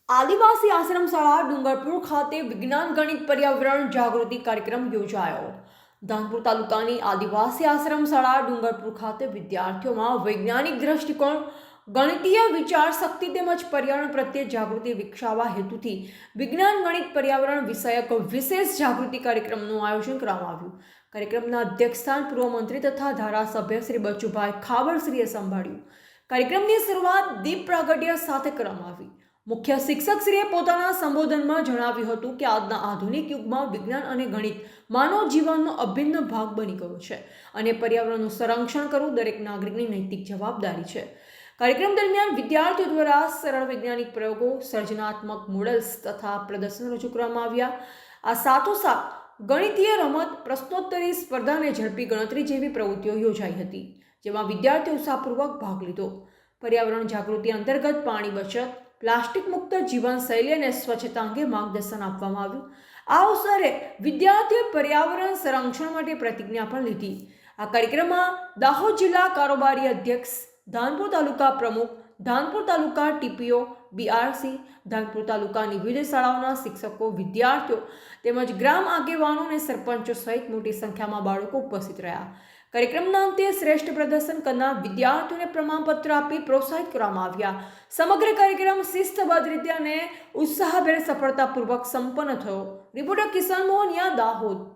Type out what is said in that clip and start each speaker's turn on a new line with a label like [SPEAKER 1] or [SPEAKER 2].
[SPEAKER 1] આદિવાસી આશ્રમ શાળા ડુંગરપુર ખાતે વિજ્ઞાન ગણિત પર્યાવરણ જાગૃતિ કાર્યક્રમ યોજાયો. ધાનપુર તાલુકાની આદિવાસી આશ્રમ શાળા ડુંગરપુર ખાતે વિદ્યાર્થીઓમાં વૈજ્ઞાનિક દ્રષ્ટિકોણ, ગણિતીય વિચાર શક્તિ તેમજ પર્યાવરણ પ્રત્યે જાગૃતિ વિકસાવવા હેતુથી વિજ્ઞાન ગણિત પર્યાવરણ વિષયક વિશેષ જાગૃતિ કાર્યક્રમનું આયોજન કરવામાં આવ્યું. કાર્યક્રમના અધ્યક્ષસ્થાન પૂર્વ મંત્રી તથા ધારાસભ્ય શ્રી બચુભાઈ ખાબડશ્રીએ સંભાળ્યું. કાર્યક્રમની શરૂઆત દીપ પ્રાગટ્ય સાથે કરવામાં આવી. મુખ્ય શિક્ષકશ્રીએ પોતાના સંબોધનમાં જણાવ્યું હતું કે આજના આધુનિક યુગમાં વિજ્ઞાન અને ગણિત માનવ જીવનનો અભિન્ન ભાગ બની ગયો છે અને પર્યાવરણનું સંરક્ષણ કરવું દરેક નાગરિકની નૈતિક જવાબદારી છે. કાર્યક્રમ દરમિયાન વિદ્યાર્થીઓ દ્વારા સરળ વૈજ્ઞાનિક પ્રયોગો, સર્જનાત્મક મોડલ્સ તથા પ્રદર્શન રજૂ કરવામાં આવ્યા. આ સાથોસાથ ગણિતીય રમત, પ્રશ્નોત્તરી સ્પર્ધા અને ઝડપી ગણતરી જેવી પ્રવૃત્તિઓ યોજાઈ હતી, જેમાં વિદ્યાર્થીઓ ઉત્સાહપૂર્વક ભાગ લીધો. પર્યાવરણ જાગૃતિ અંતર્ગત પાણી બચત, પ્લાસ્ટિક મુક્ત જીવનશૈલી અને સ્વચ્છતા અંગે માર્ગદર્શન આપવામાં આવ્યું. આ અવસરે વિદ્યાર્થીઓએ પર્યાવરણ સંરક્ષણ માટે પ્રતિજ્ઞા પણ લીધી. આ કાર્યક્રમમાં દાહોદ જિલ્લા કારોબારી અધ્યક્ષ, ધાનપુર તાલુકા પ્રમુખ, ધાનપુર તાલુકા ટીપીઓ, બીઆરસી, ધાનપુર તાલુકાની વિવિધ શાળાઓના શિક્ષકો, વિદ્યાર્થીઓ તેમજ ગ્રામ આગેવાનો અને સરપંચો સહિત મોટી સંખ્યામાં બાળકો ઉપસ્થિત રહ્યા. કાર્યક્રમના અંતે શ્રેષ્ઠ પ્રદર્શન કરનાર વિદ્યાર્થીઓને પ્રમાણપત્ર આપી પ્રોત્સાહિત કરવામાં આવ્યા. સમગ્ર કાર્યક્રમ શિસ્તબદ્ધ રીતે અને ઉત્સાહભેર સફળતાપૂર્વક સંપન્ન થયો. રિપોર્ટર કિશન મોહનિયા, દાહોદ.